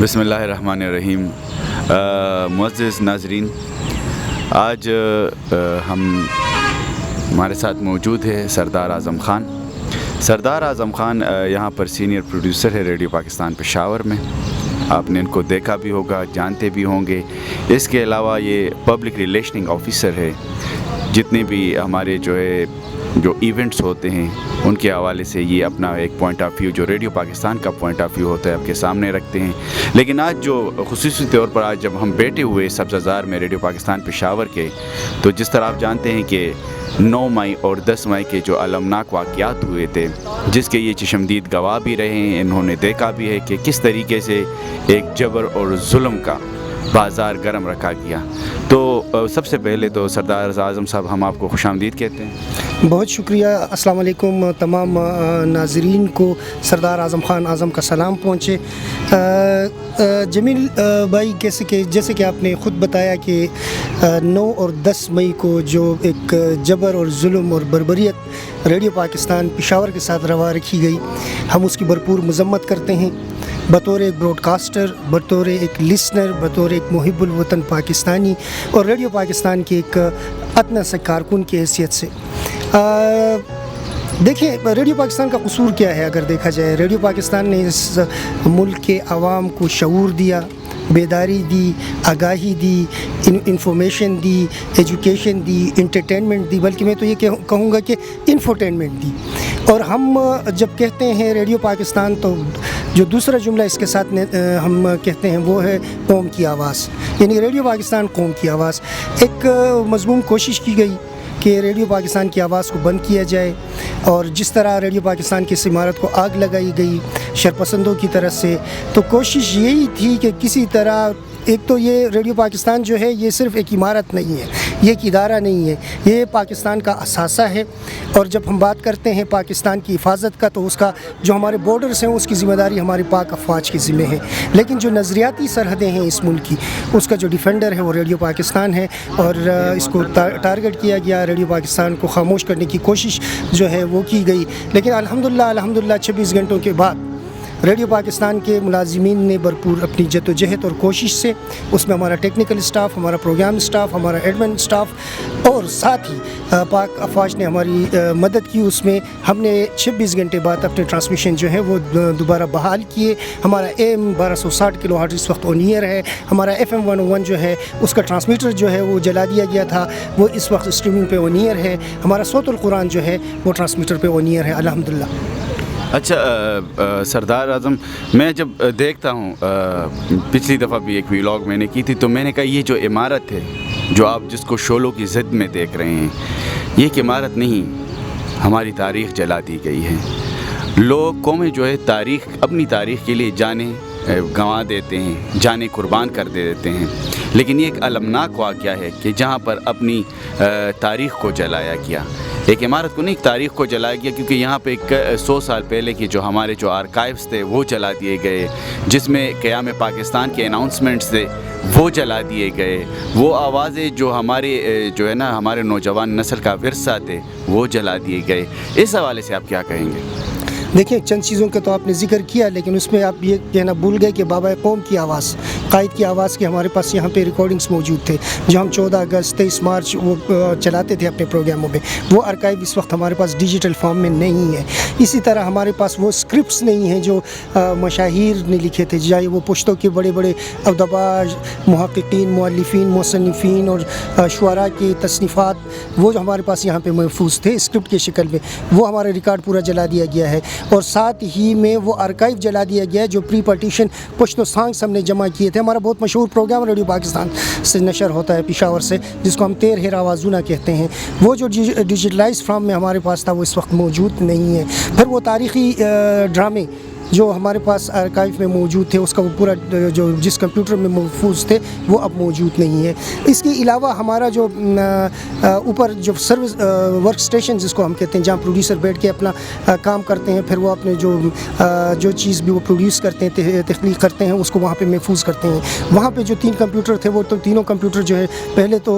बिस्मिल्लाहिर्रहमानिर्रहीम। मुअज़्ज़िज़ नाज़रीन, आज हमारे साथ मौजूद है सरदार आज़म ख़ान। सरदार आज़म ख़ान यहाँ पर सीनियर प्रोड्यूसर है रेडियो पाकिस्तान पेशावर में। आपने इनको देखा भी होगा, जानते भी होंगे। इसके अलावा ये पब्लिक रिलेशनिंग ऑफिसर है। जितने भी हमारे जो इवेंट्स होते हैं उनके हवाले से ये अपना एक पॉइंट ऑफ व्यू, जो रेडियो पाकिस्तान का पॉइंट ऑफ व्यू होता है, आपके सामने रखते हैं। लेकिन आज जो ख़ुसूसी तौर पर आज जब हम बैठे हुए सब्ज़ाज़ार में रेडियो पाकिस्तान पेशावर के, तो जिस तरह आप जानते हैं कि 9 मई और 10 मई के जो अलमनाक वाक़यात हुए थे, जिसके ये चशमदीद गवाह भी रहे हैं, इन्होंने देखा भी है कि किस तरीके से एक जबर और जुल्म का बाज़ार गर्म रखा गया। तो सबसे पहले तो सरदार आज़म साहब, हम आपको खुशामदीद कहते हैं। बहुत शुक्रिया। अस्सलाम वालेकुम तमाम नाज़रीन को सरदार आज़म ख़ान आज़म का सलाम पहुँचे। जमील भाई, जैसे कि आपने ख़ुद बताया कि 9 और 10 मई को जो एक जबर और जुल्म और बर्बरियत रेडियो पाकिस्तान पेशावर के साथ रवा रखी गई, हम उसकी भरपूर मज़म्मत करते हैं बतौर एक ब्रॉडकास्टर, बतौर एक लिसनर, बतौर एक मुहिब्बुल वतन पाकिस्तानी और रेडियो पाकिस्तान के एक अतना से कारकुन की हैसियत से। देखिए, रेडियो पाकिस्तान का कसूर क्या है अगर देखा जाए। रेडियो पाकिस्तान ने इस मुल्क के आवाम को शऊर दिया, बेदारी दी, आगाही दी, इंफॉर्मेशन दी, एजुकेशन दी, इंटरटेनमेंट दी, बल्कि मैं तो ये कहूँगा कि इंफोटेनमेंट दी। और हम जब कहते हैं रेडियो पाकिस्तान, तो जो दूसरा जुमला इसके साथ हम कहते हैं वो है कौम की आवाज़, यानी रेडियो पाकिस्तान कौम की आवाज़। एक मज़मूम कोशिश की गई कि रेडियो पाकिस्तान की आवाज़ को बंद किया जाए, और जिस तरह रेडियो पाकिस्तान की इस इमारत को आग लगाई गई शरपसंदों की तरफ से, तो कोशिश यही थी कि किसी तरह, एक तो ये रेडियो पाकिस्तान जो है ये सिर्फ़ एक इमारत नहीं है, ये एक इदारा नहीं है, ये पाकिस्तान का असासा है। और जब हम बात करते हैं पाकिस्तान की हिफाजत का, तो उसका जो हमारे बॉर्डर्स हैं उसकी ज़िम्मेदारी हमारी पाक अफवाज के ज़िम्मे है। लेकिन जो नज़रियाती सरहदें हैं इस मुल्क की, उसका जो डिफेंडर है वो रेडियो पाकिस्तान है। और इसको टारगेट किया गया, रेडियो पाकिस्तान को खामोश करने की कोशिश जो है वो की गई। लेकिन अल्हम्दुलिल्लाह 26 घंटों के बाद रेडियो पाकिस्तान के मुलाजिमीन ने भरपूर अपनी जद्दोजहद और कोशिश से, उसमें हमारा टेक्निकल स्टाफ, हमारा प्रोग्राम स्टाफ, हमारा एडमिन स्टाफ और साथ ही पाक अफवाज ने हमारी मदद की। उसमें हमने 26 घंटे बाद अपने ट्रांसमिशन जो है वो दोबारा बहाल किए। हमारा AM 1260 किलोहर्ट्ज़ इस वक्त ऑन ईयर है। हमारा FM 101 जो है उसका ट्रांसमीटर जो है वो जला दिया गया था, वो इस वक्त स्ट्रीमिंग पे ऑन ईयर है। हमारा सौतुल कुरान जो है वो ट्रांसमीटर पे ऑन ईयर है, अल्हम्दुलिल्लाह। अच्छा, सरदार आज़म, मैं जब देखता हूँ, पिछली दफ़ा भी एक व्लॉग मैंने की थी, तो मैंने कहा ये जो इमारत है, जो आप जिसको शोलों की ज़िद में देख रहे हैं, ये एक इमारत नहीं, हमारी तारीख़ जला दी गई है। लोग कौमें जो है अपनी तारीख़ के लिए जाने गंवा देते हैं, जाने कुर्बान कर देते हैं। लेकिन ये एक अलमनाक वाक़या है कि जहाँ पर अपनी तारीख़ को जलाया गया, एक इमारत को नहीं, एक तारीख़ को जलाया गया, क्योंकि यहाँ पे 100 साल पहले की जो हमारे जो आर्काइव्स थे वो जला दिए गए, जिसमें क़याम पाकिस्तान के अनाउंसमेंट्स थे वो जला दिए गए। वो आवाज़ें जो हमारे जो है ना हमारे नौजवान नस्ल का विरसा थे वो जला दिए गए। इस हवाले से आप क्या कहेंगे? देखिए, चंद चीज़ों का तो आपने ज़िक्र किया, लेकिन उसमें आप ये कहना भूल गए कि बाबा कौम की आवाज़, कायद की आवाज़ की हमारे पास यहाँ पे रिकॉर्डिंग्स मौजूद थे, जो हम 14 अगस्त 23 मार्च वो चलाते थे अपने प्रोग्रामों में। वो आर्काइव इस वक्त हमारे पास डिजिटल फॉर्म में नहीं है। इसी तरह हमारे पास वो स्क्रिप्ट्स नहीं हैं जो मशाहिर ने लिखे थे, चाहे वो पुश्तों के बड़े बड़े अदबाज, मुहक्किकीन, मुअल्लिफीन, मुसन्निफीन और शुअरा की तसनीफ़ात, वो जो हमारे पास यहाँ पे महफूज थे स्क्रिप्ट की शक्ल में, वो हमारा रिकॉर्ड पूरा जला दिया गया है। और साथ ही में वो आर्काइव जला दिया गया है जो प्री पार्टीशन पुश्तो सॉन्ग्स हमने जमा किए थे। हमारा बहुत मशहूर प्रोग्राम रेडियो पाकिस्तान से नशर होता है पेशावर से, जिसको हम तेर हेर आवाज़ूना कहते हैं। वो जो डिजिटलाइज फॉर्म में हमारे पास था वो इस वक्त मौजूद नहीं है। फिर वो तारीख़ी ड्रामे जो हमारे पास आर्काइव में मौजूद थे, उसका वो पूरा जो जिस कंप्यूटर में महफूज थे वो अब मौजूद नहीं है। इसके अलावा हमारा जो ऊपर जो सर्विस वर्क स्टेशन जिसको हम कहते हैं, जहाँ प्रोड्यूसर बैठ के अपना काम करते हैं, फिर वो अपने जो चीज़ भी वो प्रोड्यूस करते हैं, तख्लीक करते हैं, उसको वहाँ पे महफूज करते हैं। वहाँ पे जो 3 कंप्यूटर थे, वो तो तीनों कंप्यूटर जो है पहले तो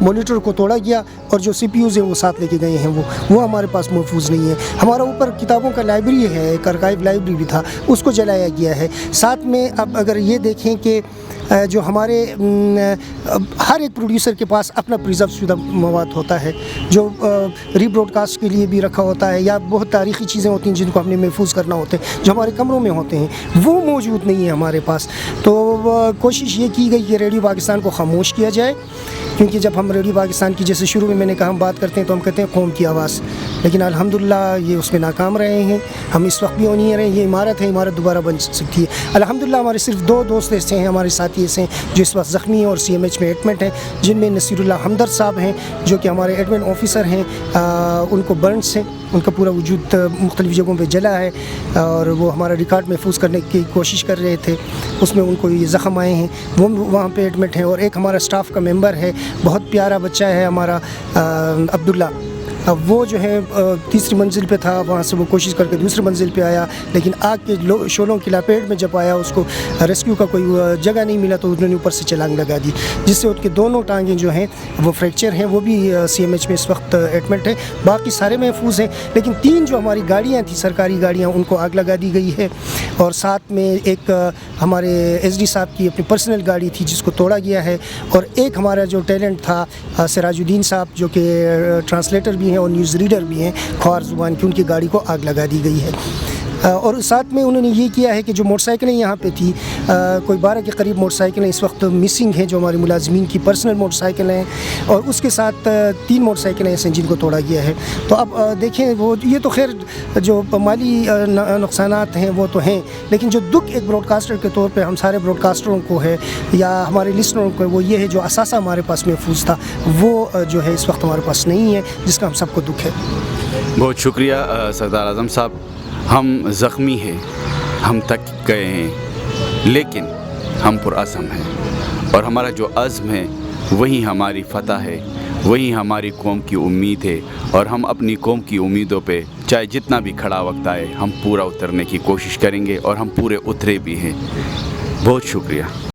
मॉनिटर को तोड़ा गया और जो CPUs हैं वो साथ लेके गए हैं, वो हमारे पास महफूज नहीं है। हमारा ऊपर किताबों का लाइब्रेरी है, एक आर्काइव लाइब्रेरी بھی تھا اس کو جلایا گیا ہے. ساتھ میں اب اگر یہ دیکھیں کہ جو ہمارے ہر ایک پروڈیوسر کے پاس اپنا پریزرو شدہ مواد ہوتا ہے جو ری براڈ کاسٹ کے لیے بھی رکھا ہوتا ہے, یا بہت تاریخی چیزیں ہوتی ہیں جن کو ہم نے محفوظ کرنا ہوتے ہیں جو ہمارے کمروں میں ہوتے ہیں, وہ موجود نہیں ہے ہمارے پاس. تو کوشش یہ کی گئی کہ ریڈیو پاکستان کو خاموش کیا جائے, کیونکہ جب ہم ریڈیو پاکستان کی جیسے شروع میں نے کہا ہم بات کرتے ہیں تو ہم کہتے ہیں قوم کی آواز, لیکن الحمدللہ یہ اس میں ناکام رہے ہیں. ہم اس وقت بھی نہیں رہے ہیں, یہ عمارت ہے, عمارت دوبارہ بن سکتی ہے. الحمدللہ ہمارے صرف 2 دوست ایسے ہیں, ہمارے ساتھی ایسے ہیں جو اس وقت زخمی ہیں اور CMH میں ایڈمٹ ہیں, جن میں نصیر اللہ ہمدرد صاحب ہیں جو کہ ہمارے ایڈمن آفیسر ہیں. ان کو برنس ہیں, ان کا پورا وجود مختلف جگہوں پہ جلا ہے اور وہ ہمارا ریکارڈ محفوظ کرنے کی کوشش کر رہے تھے, اس میں ان کو یہ زخم آئے ہیں, وہ وہاں پہ ایڈمٹ ہیں. اور ایک ہمارا اسٹاف کا ممبر ہے, بہت پیارا بچہ ہے ہمارا عبداللہ, وہ جو ہے 3ری منزل پہ تھا, وہاں سے وہ کوشش کر کے 2ری منزل پہ آیا, لیکن آگ کے شعلوں کی لپیٹ میں جب آیا اس کو ریسکیو کا کوئی جگہ نہیں ملا تو انہوں نے اوپر سے چھلانگ لگا دی, جس سے ان کے دونوں ٹانگیں جو ہیں وہ فریکچر ہیں. وہ بھی CMH میں اس وقت ایڈمٹ ہیں, باقی سارے محفوظ ہیں. لیکن 3 جو ہماری گاڑیاں تھیں, سرکاری گاڑیاں, ان کو آگ لگا دی گئی ہے. اور ساتھ میں ایک ہمارے SD صاحب کی اپنی پرسنل گاڑی تھی جس کو توڑا گیا ہے. اور ایک ہمارا جو ٹیلنٹ تھا سراج الدین صاحب جو کہ ٹرانسلیٹر بھی ہیں اور نیوز ریڈر بھی ہیں کھوار زبان کی, ان کی گاڑی کو آگ لگا دی گئی ہے. اور ساتھ میں انہوں نے یہ کیا ہے کہ جو موٹر سائیکلیں یہاں پہ تھی, کوئی 12 کے قریب موٹر سائیکلیں اس وقت مسنگ ہیں جو ہمارے ملازمین کی پرسنل موٹر سائیکلیں ہیں, اور اس کے ساتھ 3 موٹر سائیکلیں ایسے ہیں جن کو توڑا گیا ہے. تو اب دیکھیں وہ یہ تو خیر جو مالی نقصانات ہیں وہ تو ہیں, لیکن جو دکھ ایک براڈ کاسٹر کے طور پہ ہم سارے براڈ کاسٹروں کو ہے یا ہمارے لسنروں کو, وہ یہ ہے جو اثاثہ ہمارے پاس محفوظ تھا وہ جو ہے اس وقت ہمارے پاس نہیں ہے, جس کا ہم سب کو دکھ ہے. بہت شکریہ سردار اعظم صاحب. ہم زخمی ہیں, ہم تک گئے ہیں, لیکن ہم پرعزم ہیں, اور ہمارا جو عزم ہے وہی ہماری فتح ہے, وہی ہماری قوم کی امید ہے. اور ہم اپنی قوم کی امیدوں پہ چاہے جتنا بھی کھڑا وقت آئے ہم پورا اترنے کی کوشش کریں گے, اور ہم پورے اترے بھی ہیں. بہت شکریہ.